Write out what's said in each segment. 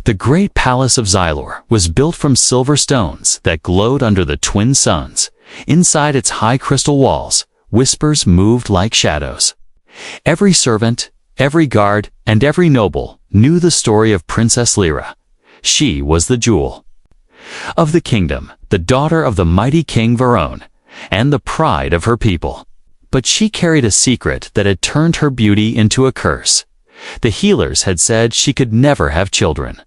The great palace of Xylor was built from silver stones that glowed under the twin suns. Inside its high crystal walls, whispers moved like shadows. Every servant, every guard, and every noble knew the story of Princess Lyra. She was the jewel of the kingdom, the daughter of the mighty King Varone, and the pride of her people. But she carried a secret that had turned her beauty into a curse. The healers had said she could never have children.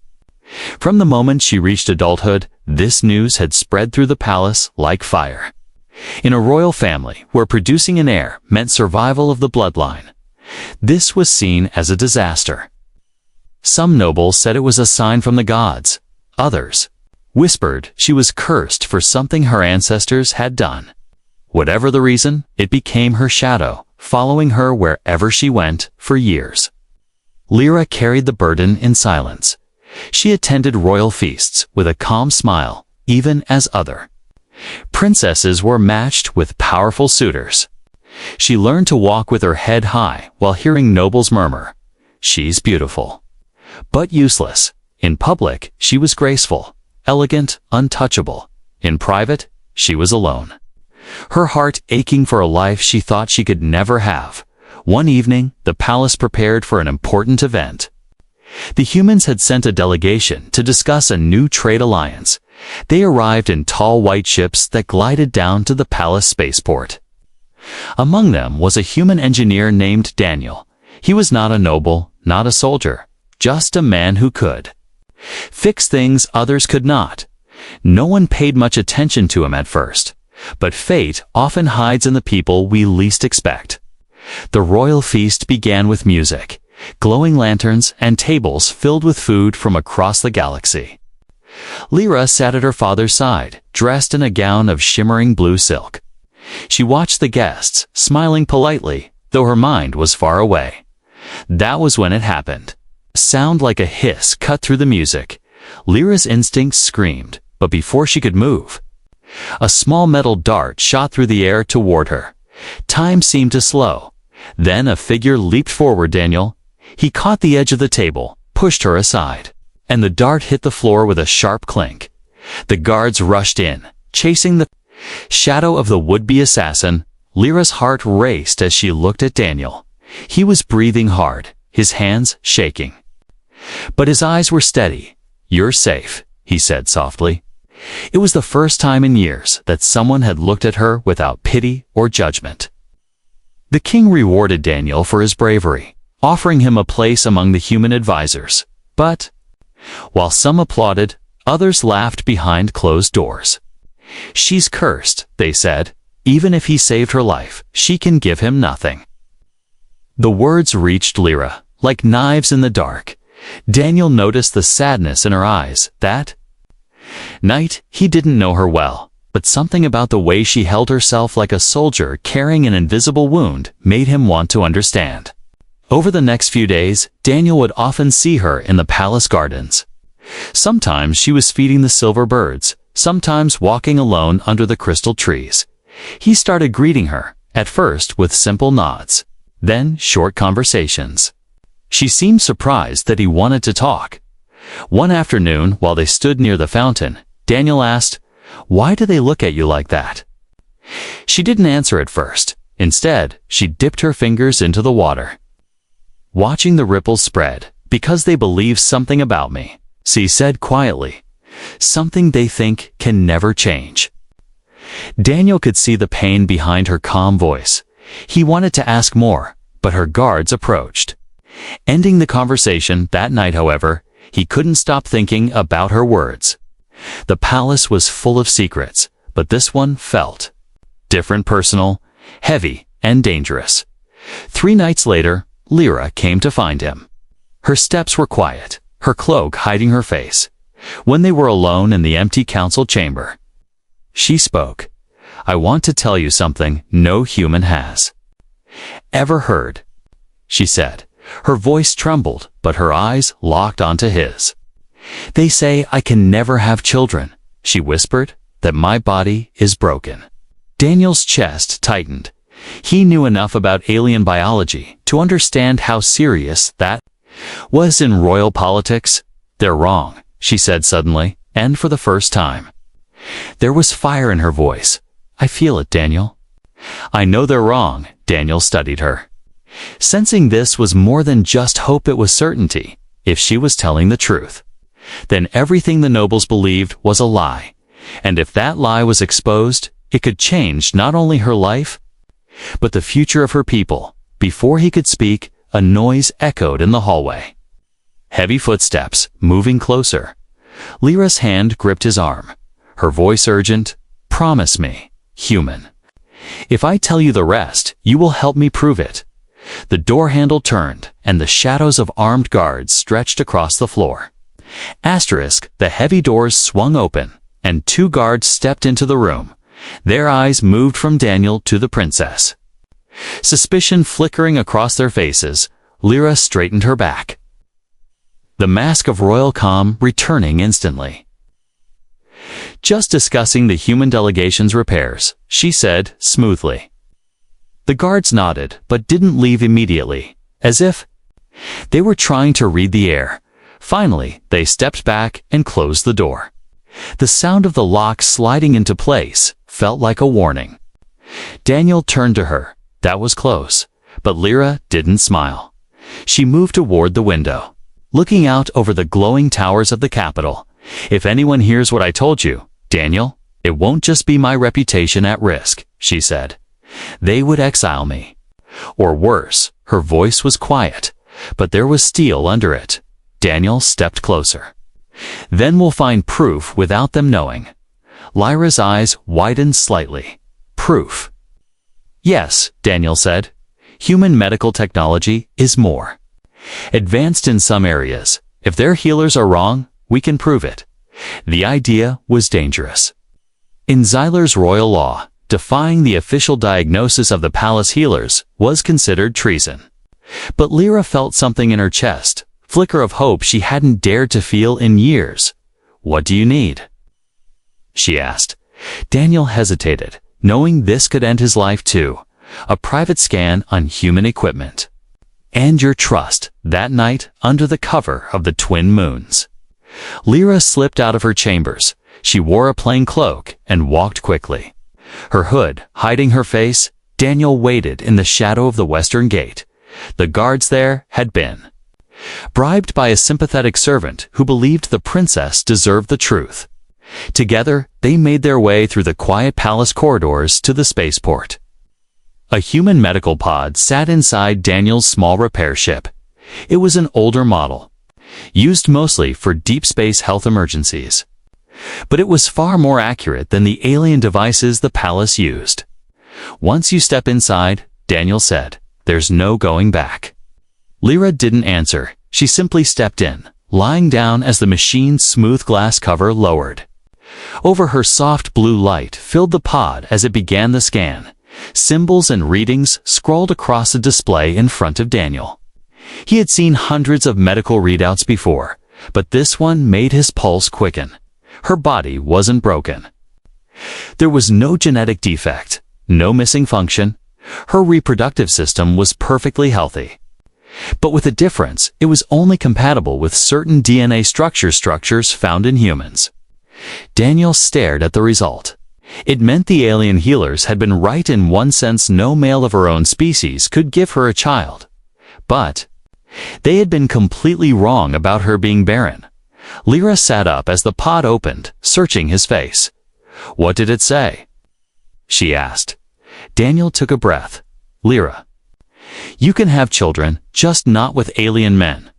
From the moment she reached adulthood, this news had spread through the palace like fire. In a royal family where producing an heir meant survival of the bloodline, this was seen as a disaster. Some nobles said it was a sign from the gods. Others whispered she was cursed for something her ancestors had done. Whatever the reason, it became her shadow, following her wherever she went for years. Lyra carried the burden in silence. She attended royal feasts with a calm smile, even as other princesses were matched with powerful suitors. She learned to walk with her head high while hearing nobles murmur, "She's beautiful." But useless. In public, she was graceful, elegant, untouchable. In private, she was alone. Her heart aching for a life she thought she could never have. One evening, the palace prepared for an important event. The humans had sent a delegation to discuss a new trade alliance. They arrived in tall white ships that glided down to the palace spaceport. Among them was a human engineer named Daniel. He was not a noble, not a soldier, just a man who could fix things others could not. No one paid much attention to him at first, but fate often hides in the people we least expect. The royal feast began with music, glowing lanterns, and tables filled with food from across the galaxy. Lyra sat at her father's side, dressed in a gown of shimmering blue silk. She watched the guests, smiling politely, though her mind was far away. That was when it happened. A sound like a hiss cut through the music. Lyra's instincts screamed, but before she could move, a small metal dart shot through the air toward her. Time seemed to slow. Then a figure leaped forward. Daniel. He caught the edge of the table, pushed her aside, and the dart hit the floor with a sharp clink. The guards rushed in, chasing the shadow of the would-be assassin. Lyra's heart raced as she looked at Daniel. He was breathing hard, his hands shaking. But his eyes were steady. "You're safe," he said softly. It was the first time in years that someone had looked at her without pity or judgment. The king rewarded Daniel for his bravery, offering him a place among the human advisors. But while some applauded, others laughed behind closed doors. "She's cursed," they said. "Even if he saved her life, she can give him nothing." The words reached Lyra, like knives in the dark. Daniel noticed the sadness in her eyes. That night, he didn't know her well, but something about the way she held herself like a soldier carrying an invisible wound made him want to understand. Over the next few days, Daniel would often see her in the palace gardens. Sometimes she was feeding the silver birds, sometimes walking alone under the crystal trees. He started greeting her, at first with simple nods, then short conversations. She seemed surprised that he wanted to talk. One afternoon, while they stood near the fountain, Daniel asked, "Why do they look at you like that?" She didn't answer at first. Instead, she dipped her fingers into the water. "Watching the ripples spread, because they believe something about me," she said quietly. "Something they think can never change." Daniel could see the pain behind her calm voice. He wanted to ask more, but her guards approached. Ending the conversation that night, however, he couldn't stop thinking about her words. The palace was full of secrets, but this one felt different, personal, heavy, and dangerous. 3 nights later, Lyra came to find him. Her steps were quiet, her cloak hiding her face. When they were alone in the empty council chamber, she spoke. "I want to tell you something no human has ever heard," she said. Her voice trembled, but her eyes locked onto his. "They say I can never have children," she whispered, "that my body is broken." Daniel's chest tightened. He knew enough about alien biology to understand how serious that was in royal politics. "They're wrong," she said suddenly, and for the first time. There was fire in her voice. "I feel it, Daniel." "I know they're wrong," Daniel studied her. Sensing this was more than just hope, it was certainty. If she was telling the truth, then everything the nobles believed was a lie. And if that lie was exposed, it could change not only her life, but the future of her people. Before he could speak, a noise echoed in the hallway. Heavy footsteps, moving closer. Lyra's hand gripped his arm. Her voice urgent, "Promise me, human. If I tell you the rest, you will help me prove it." The door handle turned, and the shadows of armed guards stretched across the floor. The heavy doors swung open, and 2 guards stepped into the room. Their eyes moved from Daniel to the princess. Suspicion flickering across their faces, Lyra straightened her back. The mask of royal calm returning instantly. "Just discussing the human delegation's repairs," she said smoothly. The guards nodded, but didn't leave immediately, as if they were trying to read the air. Finally, they stepped back and closed the door. The sound of the lock sliding into place felt like a warning. Daniel turned to her. That was close, but Lyra didn't smile. She moved toward the window, looking out over the glowing towers of the capital. "If anyone hears what I told you, Daniel, it won't just be my reputation at risk," she said. "They would exile me. Or worse." Her voice was quiet, but there was steel under it. Daniel stepped closer. "Then we'll find proof without them knowing." Lyra's eyes widened slightly. "Proof?" "Yes," Daniel said. "Human medical technology is more advanced in some areas. If their healers are wrong, we can prove it." The idea was dangerous. In Xyler's royal law, defying the official diagnosis of the palace healers was considered treason. But Lyra felt something in her chest, flicker of hope she hadn't dared to feel in years. "What do you need?" she asked. Daniel hesitated, knowing this could end his life too. A private scan on human equipment. "And your trust," that night under the cover of the twin moons. Lyra slipped out of her chambers. She wore a plain cloak and walked quickly. Her hood hiding her face, Daniel waited in the shadow of the western gate. The guards there had been bribed by a sympathetic servant who believed the princess deserved the truth. Together, they made their way through the quiet palace corridors to the spaceport. A human medical pod sat inside Daniel's small repair ship. It was an older model, used mostly for deep space health emergencies. But it was far more accurate than the alien devices the palace used. "Once you step inside," Daniel said, "there's no going back." Lyra didn't answer. She simply stepped in, lying down as the machine's smooth glass cover lowered. Over her, soft blue light filled the pod as it began the scan. Symbols and readings scrolled across a display in front of Daniel. He had seen hundreds of medical readouts before, but this one made his pulse quicken. Her body wasn't broken. There was no genetic defect, no missing function. Her reproductive system was perfectly healthy. But with a difference, it was only compatible with certain DNA structures found in humans. Daniel stared at the result. It meant the alien healers had been right in one sense. No male of her own species could give her a child. But they had been completely wrong about her being barren. Lyra sat up as the pod opened, searching his face. "What did it say?" she asked. Daniel took a breath. "Lyra, you can have children, just not with alien men."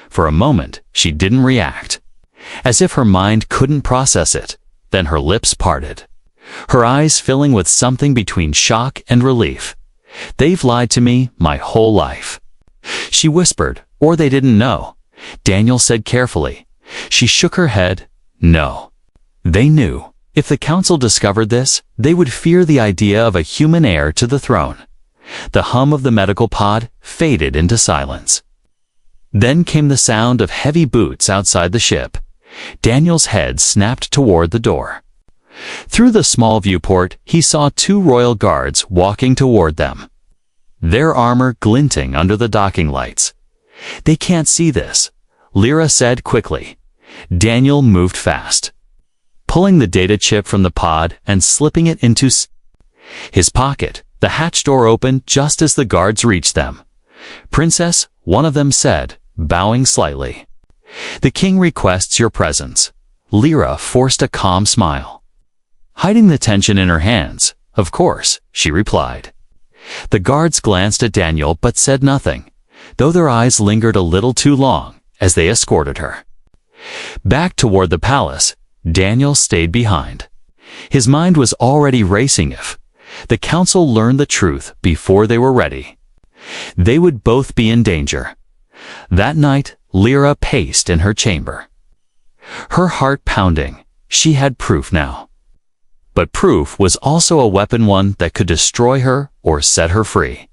For a moment, she didn't react, as if her mind couldn't process it. Then her lips parted, her eyes filling with something between shock and relief. "They've lied to me my whole life," she whispered. "Or they didn't know," Daniel said carefully. She shook her head. "No. They knew. If the council discovered this, they would fear the idea of a human heir to the throne." The hum of the medical pod faded into silence. Then came the sound of heavy boots outside the ship. Daniel's head snapped toward the door. Through the small viewport, he saw 2 royal guards walking toward them, their armor glinting under the docking lights. "They can't see this," Lyra said quickly. Daniel moved fast, pulling the data chip from the pod and slipping it into his pocket. The hatch door opened just as the guards reached them. "Princess," one of them said, bowing slightly. "The king requests your presence." Lyra forced a calm smile, hiding the tension in her hands. "Of course," she replied. The guards glanced at Daniel but said nothing, though their eyes lingered a little too long as they escorted her back toward the palace. Daniel stayed behind. His mind was already racing. If the council learned the truth before they were ready, they would both be in danger. That night, Lyra paced in her chamber, her heart pounding. She had proof now. But proof was also a weapon, one that could destroy her or set her free.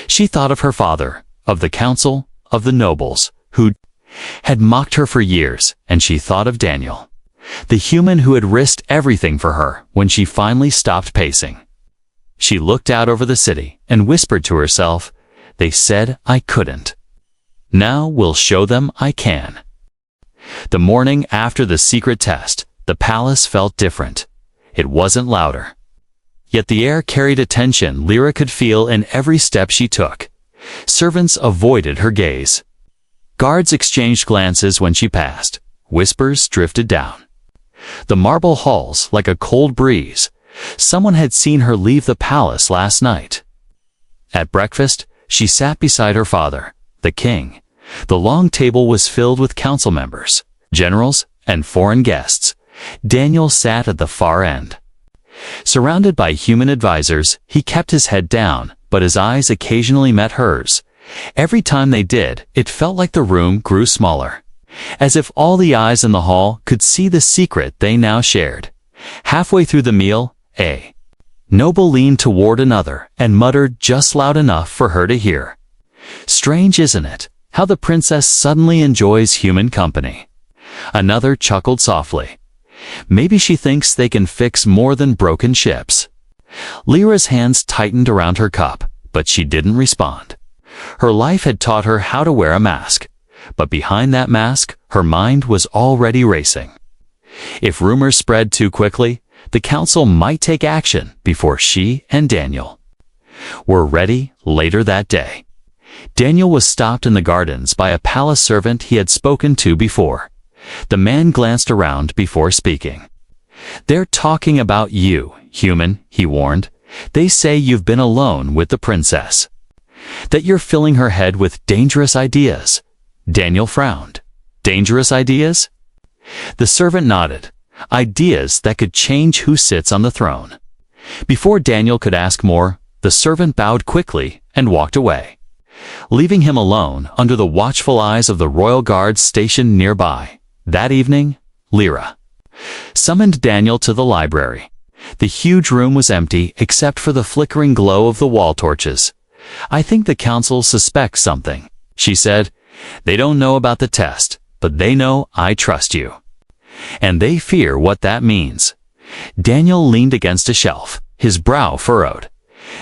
She thought of her father, of the council, of the nobles, who had mocked her for years, and she thought of Daniel, the human who had risked everything for her when she finally stopped pacing. She looked out over the city and whispered to herself, "They said I couldn't. Now we'll show them I can." The morning after the secret test, the palace felt different. It wasn't louder, yet the air carried a tension Lyra could feel in every step she took. Servants avoided her gaze. Guards exchanged glances when she passed. Whispers drifted down the marble halls like a cold breeze. Someone had seen her leave the palace last night. At breakfast, she sat beside her father, the king. The long table was filled with council members, generals, and foreign guests. Daniel sat at the far end. Surrounded by human advisors, he kept his head down, but his eyes occasionally met hers. Every time they did, it felt like the room grew smaller, as if all the eyes in the hall could see the secret they now shared. Halfway through the meal, a noble leaned toward another and muttered just loud enough for her to hear, "Strange, isn't it, how the princess suddenly enjoys human company?" Another chuckled softly. "Maybe she thinks they can fix more than broken ships." Lyra's hands tightened around her cup, but she didn't respond. Her life had taught her how to wear a mask, but behind that mask, her mind was already racing. If rumors spread too quickly, the council might take action before she and Daniel were ready. Later that day, Daniel was stopped in the gardens by a palace servant he had spoken to before. The man glanced around before speaking. "They're talking about you, human," he warned. "They say you've been alone with the princess, that you're filling her head with dangerous ideas." Daniel frowned. "Dangerous ideas?" The servant nodded. "Ideas that could change who sits on the throne." Before Daniel could ask more, the servant bowed quickly and walked away, leaving him alone under the watchful eyes of the royal guards stationed nearby. That evening, Lyra summoned Daniel to the library. The huge room was empty except for the flickering glow of the wall torches. "I think the council suspects something," she said. "They don't know about the test, but they know I trust you. And they fear what that means." Daniel leaned against a shelf, his brow furrowed.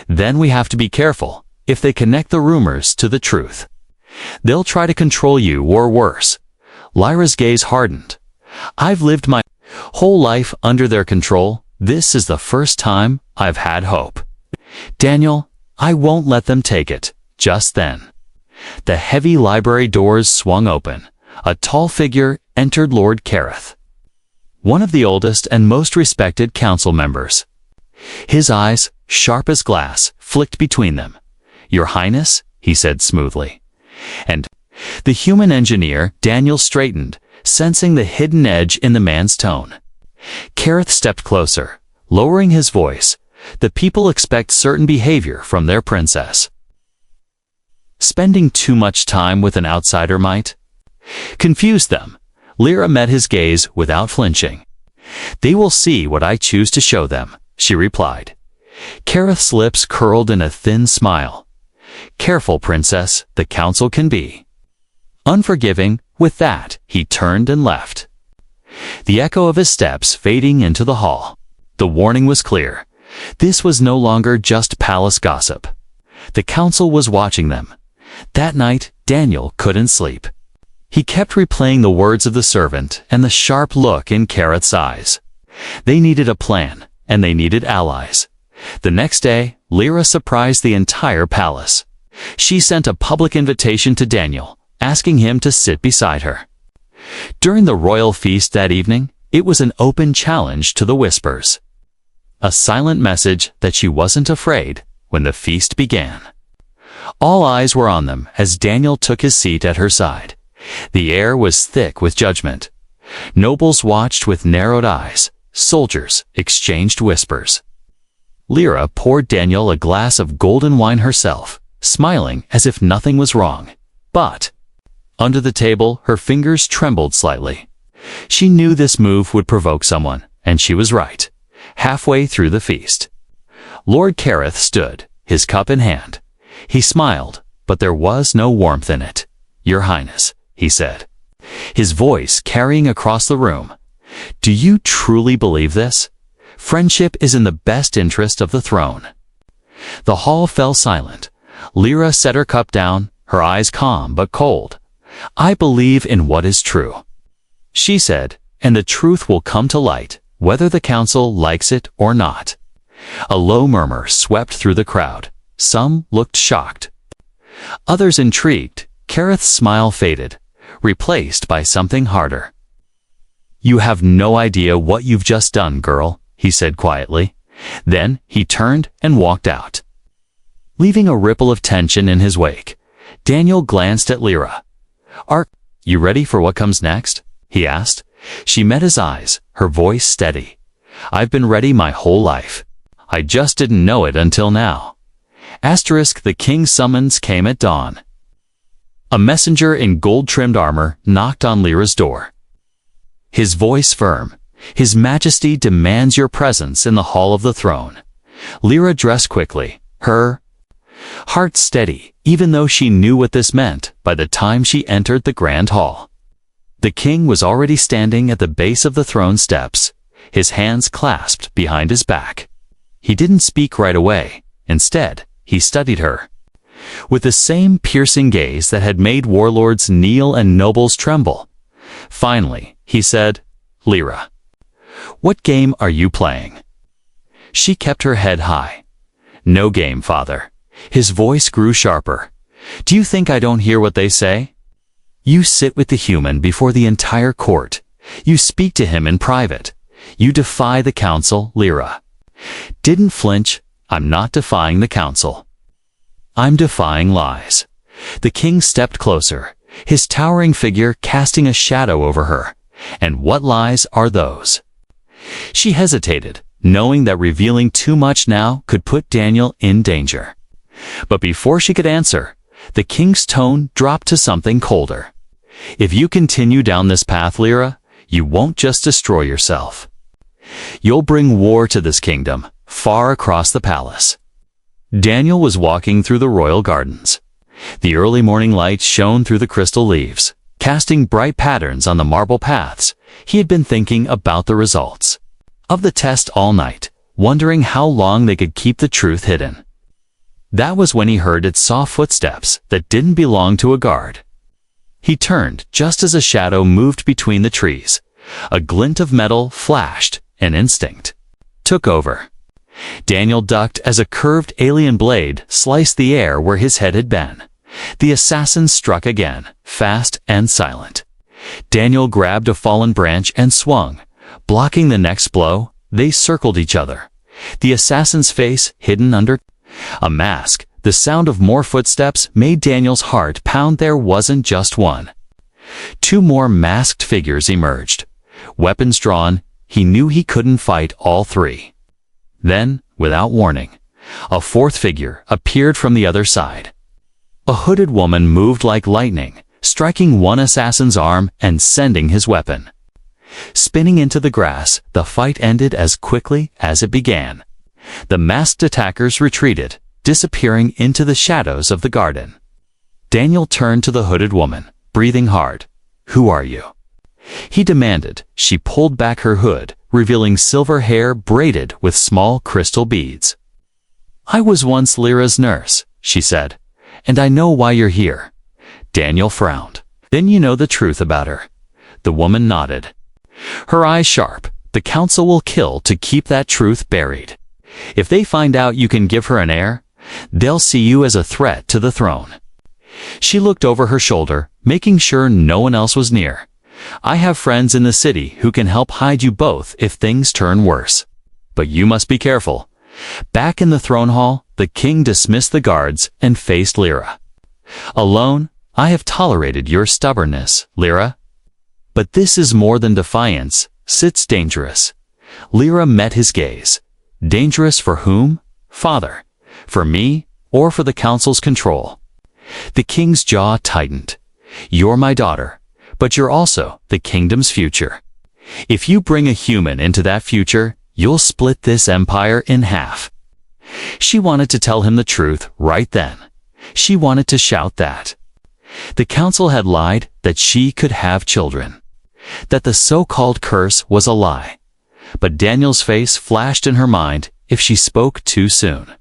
"Then we have to be careful. If they connect the rumors to the truth, they'll try to control you or worse." Lyra's gaze hardened. "I've lived my whole life under their control. This is the first time I've had hope." "Daniel, I won't let them take it." Just then, the heavy library doors swung open. A tall figure entered. Lord Careth, one of the oldest and most respected council members. His eyes, sharp as glass, flicked between them. "Your Highness," he said smoothly. "And the human engineer." Daniel straightened, sensing the hidden edge in the man's tone. Careth stepped closer, lowering his voice. "The people expect certain behavior from their princess. Spending too much time with an outsider might confuse them." Lyra met his gaze without flinching. "They will see what I choose to show them," she replied. Careth's lips curled in a thin smile. "Careful, princess, the council can be unforgiving." With that, he turned and left, the echo of his steps fading into the hall. The warning was clear. This was no longer just palace gossip. The council was watching them. That night, Daniel couldn't sleep. He kept replaying the words of the servant and the sharp look in Kareth's eyes. They needed a plan, and they needed allies. The next day, Lyra surprised the entire palace. She sent a public invitation to Daniel, asking him to sit beside her. During the royal feast that evening, it was an open challenge to the Whispers. A silent message that she wasn't afraid when the feast began. All eyes were on them as Daniel took his seat at her side. The air was thick with judgment. Nobles watched with narrowed eyes. Soldiers exchanged whispers. Lyra poured Daniel a glass of golden wine herself, smiling as if nothing was wrong. But under the table, her fingers trembled slightly. She knew this move would provoke someone, and she was right. Halfway through the feast, Lord Kareth stood, his cup in hand. He smiled, but there was no warmth in it. "Your Highness," he said, his voice carrying across the room. "Do you truly believe this? Friendship is in the best interest of the throne." The hall fell silent. Lyra set her cup down, her eyes calm but cold. "I believe in what is true," she said, "and the truth will come to light, whether the council likes it or not." A low murmur swept through the crowd. Some looked shocked. Others intrigued. Kareth's smile faded, replaced by something harder. "You have no idea what you've just done, girl," he said quietly. Then he turned and walked out, leaving a ripple of tension in his wake. Daniel glanced at Lyra. "Are you ready for what comes next?" he asked. She met his eyes, her voice steady. "I've been ready my whole life. I just didn't know it until now." The king's summons came at dawn. A messenger in gold-trimmed armor knocked on Lyra's door. His voice firm. "His Majesty demands your presence in the hall of the throne." Lyra dressed quickly, her heart steady, even though she knew what this meant by the time she entered the grand hall. The king was already standing at the base of the throne steps, his hands clasped behind his back. He didn't speak right away. Instead, he studied her. With the same piercing gaze that had made warlords kneel and nobles tremble. Finally, he said, "Lyra, what game are you playing?" She kept her head high. "No game, father." His voice grew sharper. "Do you think I don't hear what they say? You sit with the human before the entire court. You speak to him in private. You defy the council, Lyra." Didn't flinch. "I'm not defying the council. I'm defying lies." The king stepped closer, his towering figure casting a shadow over her. "And what lies are those?" She hesitated, knowing that revealing too much now could put Daniel in danger. But before she could answer, the king's tone dropped to something colder. "If you continue down this path, Lyra, you won't just destroy yourself. You'll bring war to this kingdom, far across the palace." Daniel was walking through the royal gardens. The early morning light shone through the crystal leaves, casting bright patterns on the marble paths. He had been thinking about the results of the test all night, wondering how long they could keep the truth hidden. That was when he heard its soft footsteps that didn't belong to a guard. He turned just as a shadow moved between the trees. A glint of metal flashed, and instinct took over. Daniel ducked as a curved alien blade sliced the air where his head had been. The assassin struck again, fast and silent. Daniel grabbed a fallen branch and swung. Blocking the next blow, they circled each other. The assassin's face hidden under a mask. The sound of more footsteps made Daniel's heart pound. There wasn't just one. Two more masked figures emerged. Weapons drawn, he knew he couldn't fight all three. Then, without warning, a fourth figure appeared from the other side. A hooded woman moved like lightning, striking one assassin's arm and sending his weapon spinning into the grass. The fight ended as quickly as it began. The masked attackers retreated, disappearing into the shadows of the garden. Daniel turned to the hooded woman, breathing hard. "Who are you?" he demanded. She pulled back her hood, revealing silver hair braided with small crystal beads. "I was once Lyra's nurse," she said, "and I know why you're here." Daniel frowned. Then you know the truth about her. The woman nodded. Her eyes sharp. The council will kill to keep that truth buried. If they find out you can give her an heir, they'll see you as a threat to the throne. She looked over her shoulder, making sure no one else was near. I have friends in the city who can help hide you both if things turn worse. But you must be careful. Back in the throne hall, the king dismissed the guards and faced Lyra. Alone, I have tolerated your stubbornness, Lyra. But this is more than defiance. It's dangerous. Lyra met his gaze. Dangerous for whom? Father. For me, or for the council's control? The king's jaw tightened. You're my daughter, but you're also the kingdom's future. If you bring a human into that future, you'll split this empire in half. She wanted to tell him the truth right then. She wanted to shout that. The council had lied that she could have children. That the so-called curse was a lie. But Daniel's face flashed in her mind if she spoke too soon.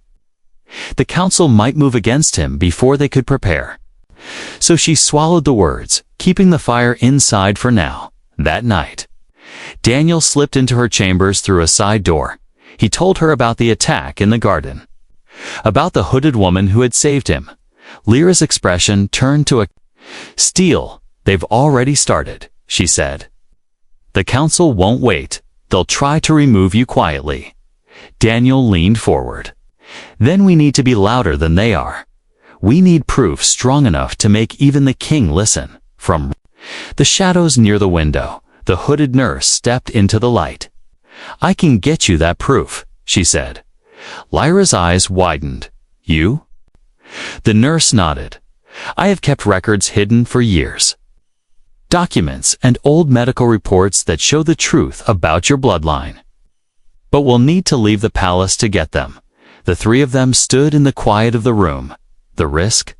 The council might move against him before they could prepare. So she swallowed the words, keeping the fire inside for now. That night, Daniel slipped into her chambers through a side door. He told her about the attack in the garden. About the hooded woman who had saved him. Lyra's expression turned to a steel. They've already started, she said. The council won't wait. They'll try to remove you quietly. Daniel leaned forward. Then we need to be louder than they are. We need proof strong enough to make even the king listen. From the shadows near the window, the hooded nurse stepped into the light. I can get you that proof, she said. Lyra's eyes widened. You? The nurse nodded. I have kept records hidden for years. Documents and old medical reports that show the truth about your bloodline. But we'll need to leave the palace to get them. The three of them stood in the quiet of the room. The risk?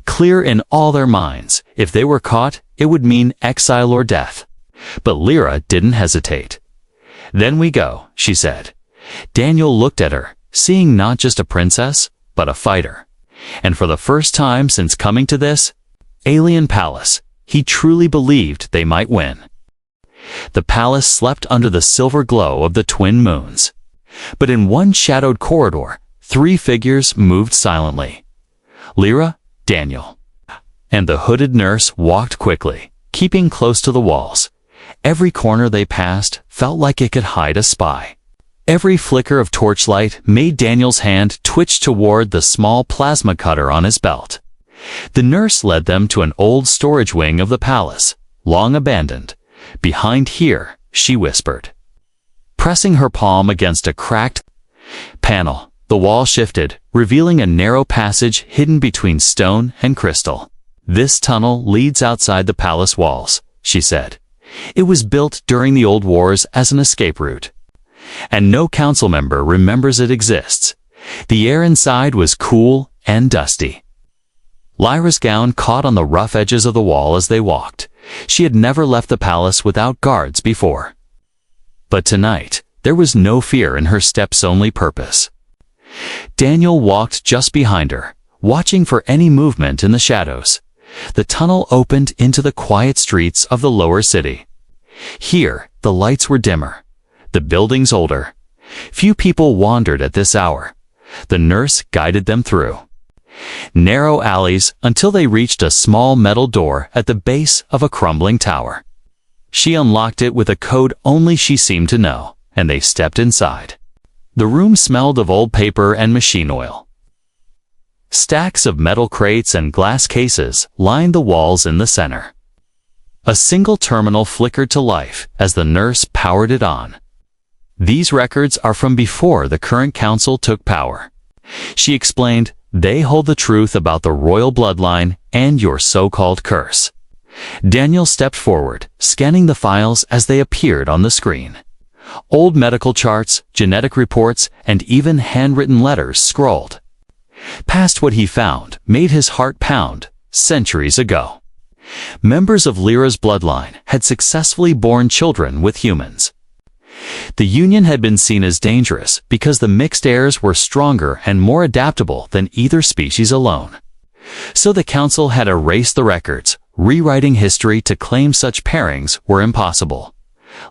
Clear in all their minds. If they were caught, it would mean exile or death. But Lyra didn't hesitate. Then we go, she said. Daniel looked at her, seeing not just a princess, but a fighter. And for the first time since coming to this alien palace, he truly believed they might win. The palace slept under the silver glow of the twin moons. But in one shadowed corridor, three figures moved silently. Lyra, Daniel, and the hooded nurse walked quickly, keeping close to the walls. Every corner they passed felt like it could hide a spy. Every flicker of torchlight made Daniel's hand twitch toward the small plasma cutter on his belt. The nurse led them to an old storage wing of the palace, long abandoned. Behind here, she whispered. Pressing her palm against a cracked panel, the wall shifted, revealing a narrow passage hidden between stone and crystal. This tunnel leads outside the palace walls, she said. It was built during the old wars as an escape route. And no council member remembers it exists. The air inside was cool and dusty. Lyra's gown caught on the rough edges of the wall as they walked. She had never left the palace without guards before. But tonight, there was no fear in her step's only purpose. Daniel walked just behind her, watching for any movement in the shadows. The tunnel opened into the quiet streets of the lower city. Here, the lights were dimmer, the buildings older. Few people wandered at this hour. The nurse guided them through narrow alleys until they reached a small metal door at the base of a crumbling tower. She unlocked it with a code only she seemed to know, and they stepped inside. The room smelled of old paper and machine oil. Stacks of metal crates and glass cases lined the walls in the center. A single terminal flickered to life as the nurse powered it on. These records are from before the current council took power. She explained, they hold the truth about the royal bloodline and your so-called curse. Daniel stepped forward, scanning the files as they appeared on the screen. Old medical charts, genetic reports, and even handwritten letters scrolled. Past what he found made his heart pound centuries ago. Members of Lyra's bloodline had successfully borne children with humans. The union had been seen as dangerous because the mixed heirs were stronger and more adaptable than either species alone. So the council had erased the records, rewriting history to claim such pairings were impossible.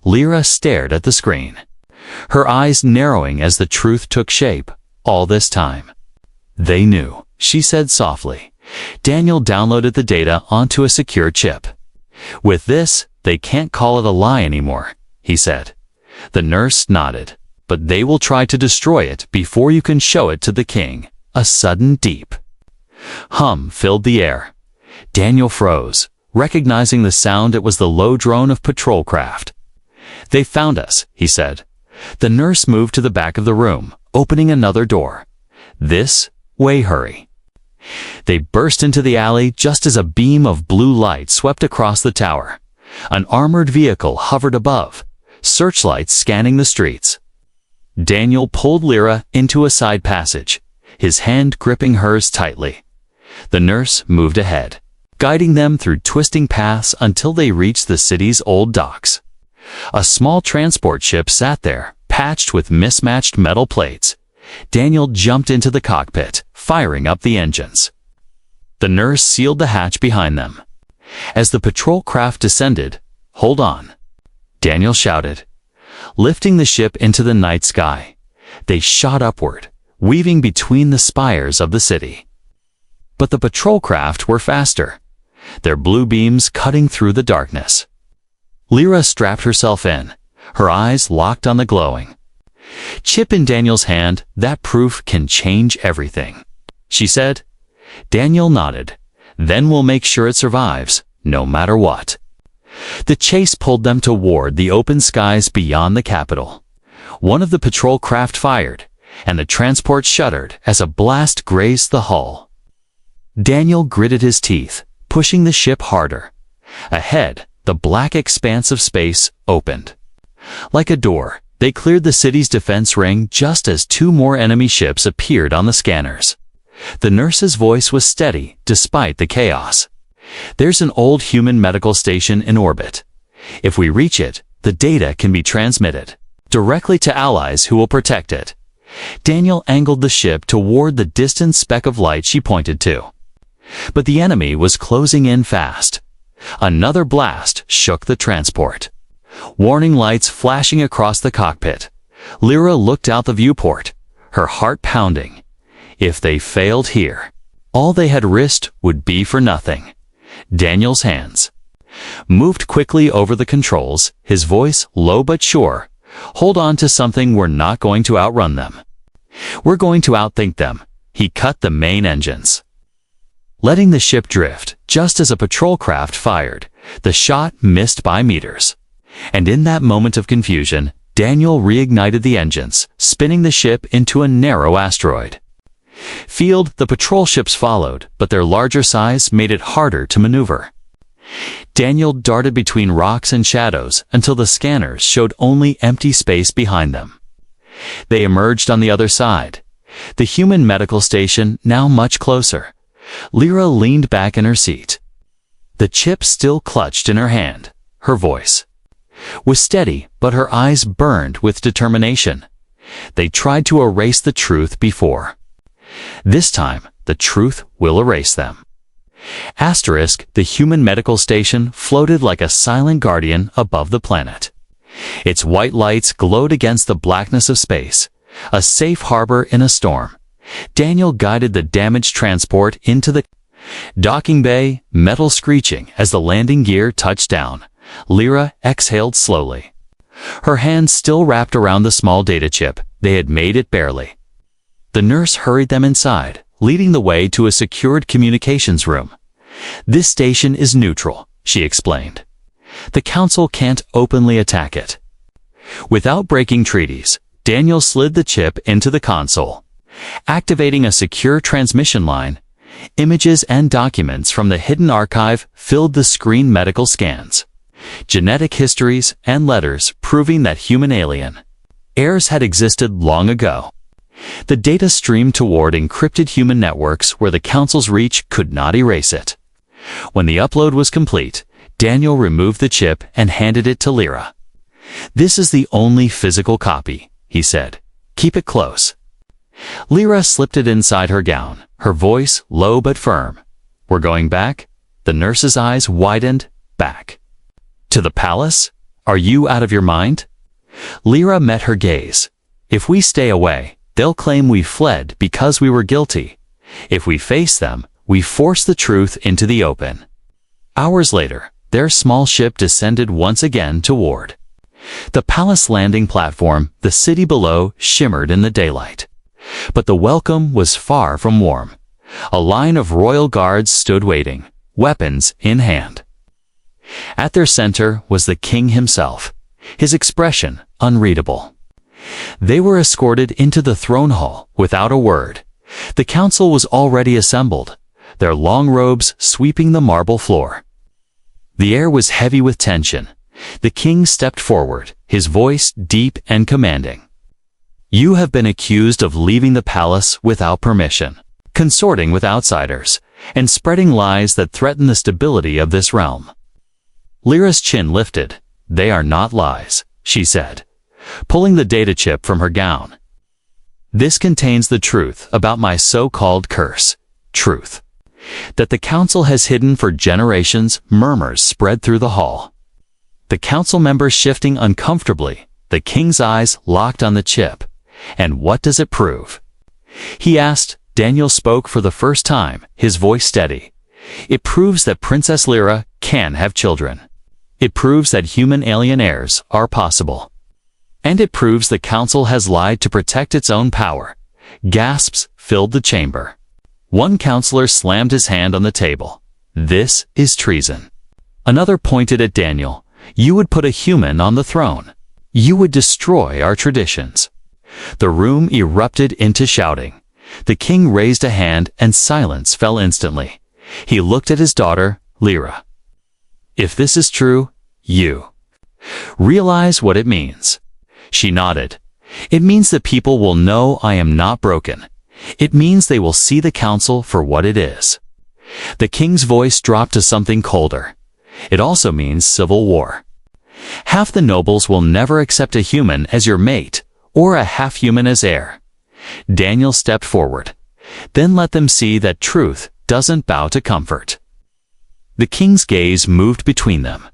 Lyra stared at the screen, her eyes narrowing as the truth took shape. All this time, they knew, she said softly. Daniel downloaded the data onto a secure chip. With this, they can't call it a lie anymore, he said. The nurse nodded. But they will try to destroy it before you can show it to the king. A sudden deep hum filled the air. Daniel froze, recognizing the sound. It was the low drone of patrol craft. They found us, he said. The nurse moved to the back of the room, opening another door. This way, hurry. They burst into the alley just as a beam of blue light swept across the tower. An armored vehicle hovered above, searchlights scanning the streets. Daniel pulled Lyra into a side passage, his hand gripping hers tightly. The nurse moved ahead, guiding them through twisting paths until they reached the city's old docks. A small transport ship sat there, patched with mismatched metal plates. Daniel jumped into the cockpit, firing up the engines. The nurse sealed the hatch behind them. As the patrol craft descended, "Hold on," Daniel shouted. Lifting the ship into the night sky, they shot upward, weaving between the spires of the city. But the patrol craft were faster, their blue beams cutting through the darkness. Lyra strapped herself in, her eyes locked on the glowing chip in Daniel's hand. "That proof can change everything," she said. Daniel nodded. "Then we'll make sure it survives, no matter what." The chase pulled them toward the open skies beyond the capital. One of the patrol craft fired, and the transport shuddered as a blast grazed the hull. Daniel gritted his teeth, pushing the ship harder. Ahead, the black expanse of space opened. Like a door, they cleared the city's defense ring just as two more enemy ships appeared on the scanners. The nurse's voice was steady despite the chaos. "There's an old human medical station in orbit. If we reach it, the data can be transmitted directly to allies who will protect it." Daniel angled the ship toward the distant speck of light she pointed to. But the enemy was closing in fast. Another blast shook the transport, warning lights flashing across the cockpit. Lyra looked out the viewport, her heart pounding. If they failed here, all they had risked would be for nothing. Daniel's hands moved quickly over the controls, his voice low but sure. "Hold on to something. We're not going to outrun them. We're going to outthink them." He cut the main engines, letting the ship drift just as a patrol craft fired. The shot missed by meters. And in that moment of confusion, Daniel reignited the engines, spinning the ship into a narrow asteroid field. The patrol ships followed, but their larger size made it harder to maneuver. Daniel darted between rocks and shadows until the scanners showed only empty space behind them. They emerged on the other side, the human medical station now much closer. Lyra leaned back in her seat, the chip still clutched in her hand. Her voice was steady, but her eyes burned with determination. They tried to erase the truth before. This time, the truth will erase them. Asterisk, the human medical station floated like a silent guardian above the planet. Its white lights glowed against the blackness of space, a safe harbor in a storm. Daniel guided the damaged transport into the docking bay, metal screeching as the landing gear touched down. Lyra exhaled slowly, her hands still wrapped around the small data chip. They had made it barely. The nurse hurried them inside, leading the way to a secured communications room. "This station is neutral," she explained. "The council can't openly attack it." Without breaking treaties, Daniel slid the chip into the console, activating a secure transmission line. Images and documents from the hidden archive filled the screen. Medical scans, genetic histories, and letters proving that human heirs had existed long ago. The data streamed toward encrypted human networks where the council's reach could not erase it. When the upload was complete, Daniel removed the chip and handed it to Lyra. "This is the only physical copy," he said. "Keep it close." Lyra slipped it inside her gown, her voice low but firm. "We're going back?" The nurse's eyes widened. Back. To the palace? Are you out of your mind? Lyra met her gaze. If we stay away, they'll claim we fled because we were guilty. If we face them, we force the truth into the open. Hours later, their small ship descended once again toward the palace landing platform. The city below shimmered in the daylight. But the welcome was far from warm. A line of royal guards stood waiting, weapons in hand. At their center was the king himself, his expression unreadable. They were escorted into the throne hall without a word. The council was already assembled, their long robes sweeping the marble floor. The air was heavy with tension. The king stepped forward, his voice deep and commanding. You have been accused of leaving the palace without permission, consorting with outsiders, and spreading lies that threaten the stability of this realm. Lyra's chin lifted. They are not lies, she said, pulling the data chip from her gown. This contains the truth about my so-called curse. Truth that the council has hidden for generations. Murmurs spread through the hall. The council members shifting uncomfortably, the king's eyes locked on the chip. And what does it prove? He asked. Daniel spoke for the first time, his voice steady. It proves that Princess Lyra can have children. It proves that human alien heirs are possible. And it proves the council has lied to protect its own power. Gasps filled the chamber. One counselor slammed his hand on the table. This is treason. Another pointed at Daniel. You would put a human on the throne. You would destroy our traditions. The room erupted into shouting. The king raised a hand and silence fell instantly. He looked at his daughter, Lyra. If this is true, you realize what it means. She nodded. It means that people will know I am not broken. It means they will see the council for what it is. The king's voice dropped to something colder. It also means civil war. Half the nobles will never accept a human as your mate, or a half-human as heir. Daniel stepped forward. Then let them see that truth doesn't bow to comfort. The king's gaze moved between them.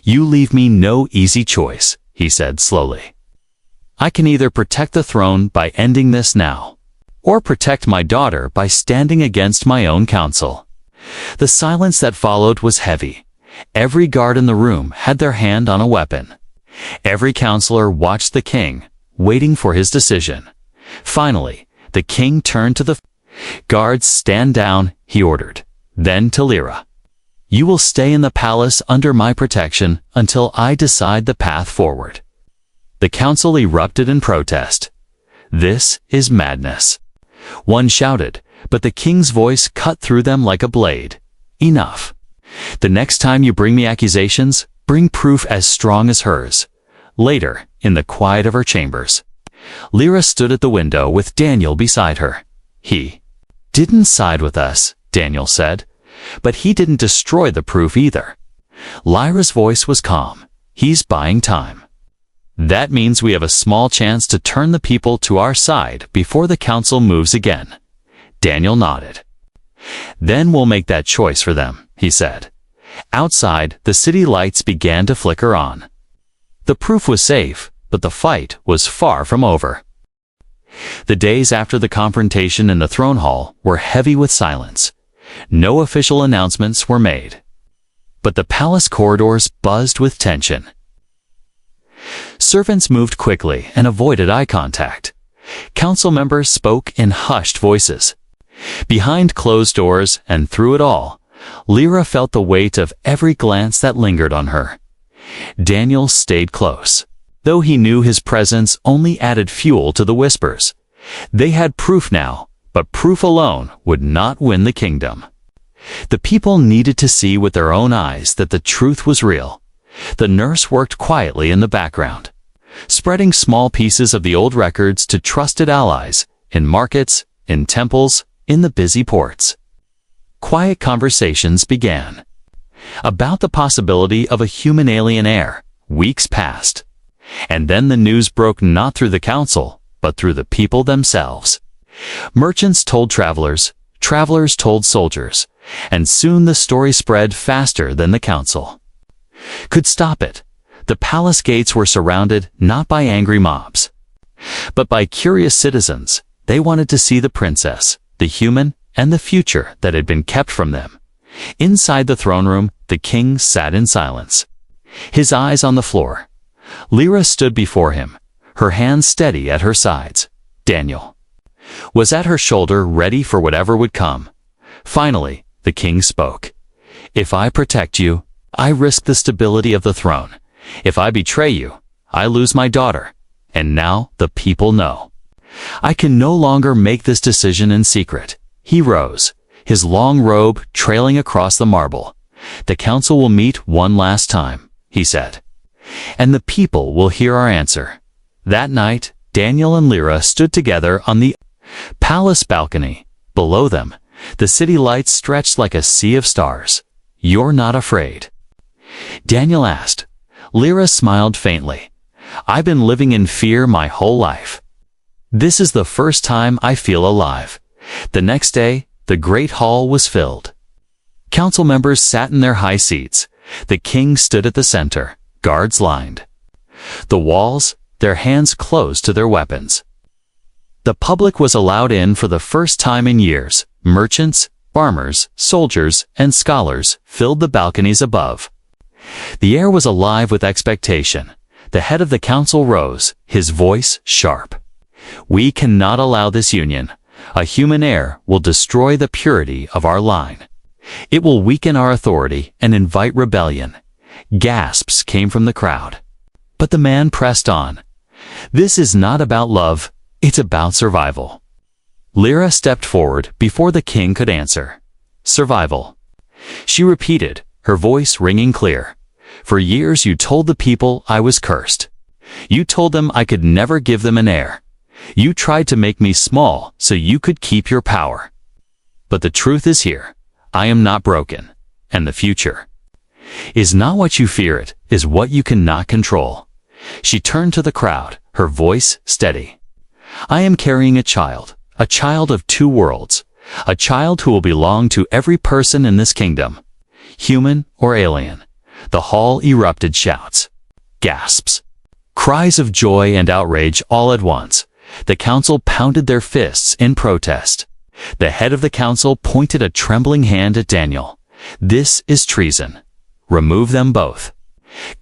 You leave me no easy choice, he said slowly. I can either protect the throne by ending this now, or protect my daughter by standing against my own council. The silence that followed was heavy. Every guard in the room had their hand on a weapon. Every counselor watched the king, waiting for his decision. Finally, the king turned to the guards. Stand down, he ordered. Then to Lyra. You will stay in the palace under my protection until I decide the path forward. The council erupted in protest. This is madness. One shouted, but the king's voice cut through them like a blade. Enough. The next time you bring me accusations, bring proof as strong as hers. Later, in the quiet of her chambers, Lyra stood at the window with Daniel beside her. He didn't side with us, Daniel said, but he didn't destroy the proof either. Lyra's voice was calm. He's buying time. That means we have a small chance to turn the people to our side before the council moves again. Daniel nodded. Then we'll make that choice for them, he said. Outside, the city lights began to flicker on. The proof was safe, but the fight was far from over. The days after the confrontation in the throne hall were heavy with silence. No official announcements were made. But the palace corridors buzzed with tension. Servants moved quickly and avoided eye contact. Council members spoke in hushed voices. Behind closed doors and through it all, Lyra felt the weight of every glance that lingered on her. Daniel stayed close, though he knew his presence only added fuel to the whispers. They had proof now, but proof alone would not win the kingdom. The people needed to see with their own eyes that the truth was real. The nurse worked quietly in the background, spreading small pieces of the old records to trusted allies, in markets, in temples, in the busy ports. Quiet conversations began. About the possibility of a human alien heir. Weeks passed. And then the news broke not through the council, but through the people themselves. Merchants told travelers, travelers told soldiers, and soon the story spread faster than the council could stop it. The palace gates were surrounded not by angry mobs, but by curious citizens. They wanted to see the princess, the human, and the future that had been kept from them. Inside the throne room, the king sat in silence, his eyes on the floor. Lyra stood before him, her hands steady at her sides. Daniel was at her shoulder, ready for whatever would come. Finally, the king spoke. "If I protect you, I risk the stability of the throne. If I betray you, I lose my daughter. And now the people know. I can no longer make this decision in secret." He rose, his long robe trailing across the marble. "The council will meet one last time," he said, "and the people will hear our answer." That night, Daniel and Lyra stood together on the palace balcony. Below them, the city lights stretched like a sea of stars. "You're not afraid?" Daniel asked. Lyra smiled faintly. "I've been living in fear my whole life. This is the first time I feel alive." The next day, the great hall was filled. Council members sat in their high seats. The king stood at the center, guards lined the walls, their hands closed to their weapons. The public was allowed in for the first time in years. Merchants, farmers, soldiers, and scholars filled the balconies above. The air was alive with expectation. The head of the council rose, his voice sharp. "We cannot allow this union. A human heir will destroy the purity of our line. It will weaken our authority and invite rebellion." Gasps came from the crowd. But the man pressed on. "This is not about love, it's about survival." Lyra stepped forward before the king could answer. "Survival," she repeated, her voice ringing clear. "For years you told the people I was cursed. You told them I could never give them an heir. You tried to make me small so you could keep your power. But the truth is here. I am not broken, and the future is not what you fear, it is what you cannot control." She turned to the crowd, her voice steady. "I am carrying a child of two worlds, a child who will belong to every person in this kingdom, human or alien." The hall erupted, shouts, gasps, cries of joy and outrage all at once. The council pounded their fists in protest. The head of the council pointed a trembling hand at Daniel. "This is treason. Remove them both."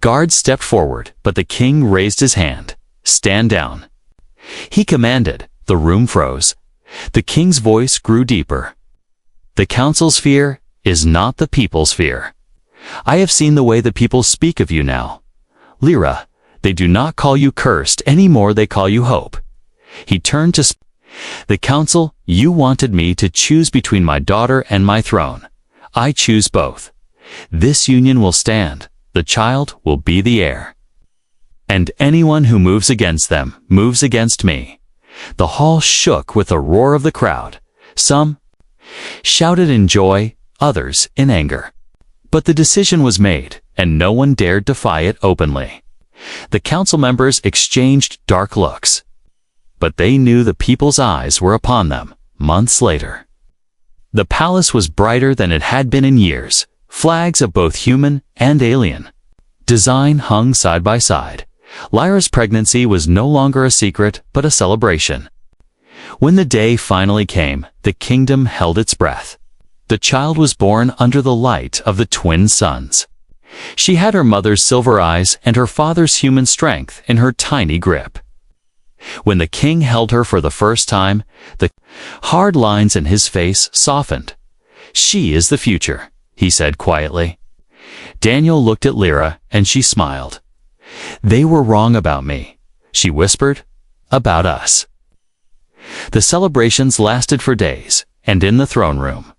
Guards stepped forward, but the king raised his hand. "Stand down," he commanded. The room froze. The king's voice grew deeper. "The council's fear is not the people's fear. I have seen the way the people speak of you now. Lyra, they do not call you cursed anymore, they call you hope." He turned to the council. "You wanted me to choose between my daughter and my throne. I choose both. This union will stand. The child will be the heir. And anyone who moves against them moves against me." The hall shook with the roar of the crowd. Some shouted in joy, others in anger. But the decision was made, and no one dared defy it openly. The council members exchanged dark looks, but they knew the people's eyes were upon them. Months later, the palace was brighter than it had been in years. Flags of both human and alien design hung side by side. Lyra's pregnancy was no longer a secret, but a celebration. When the day finally came, the kingdom held its breath. The child was born under the light of the twin suns. She had her mother's silver eyes and her father's human strength in her tiny grip. When the king held her for the first time, the hard lines in his face softened. "She is the future," he said quietly. Daniel looked at Lyra, and she smiled. "They were wrong about me," she whispered, "about us." The celebrations lasted for days, and in the throne room,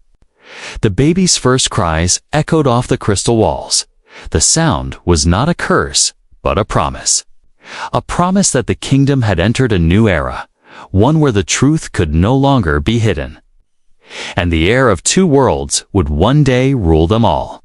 the baby's first cries echoed off the crystal walls. The sound was not a curse, but a promise. A promise that the kingdom had entered a new era, one where the truth could no longer be hidden. And the heir of two worlds would one day rule them all.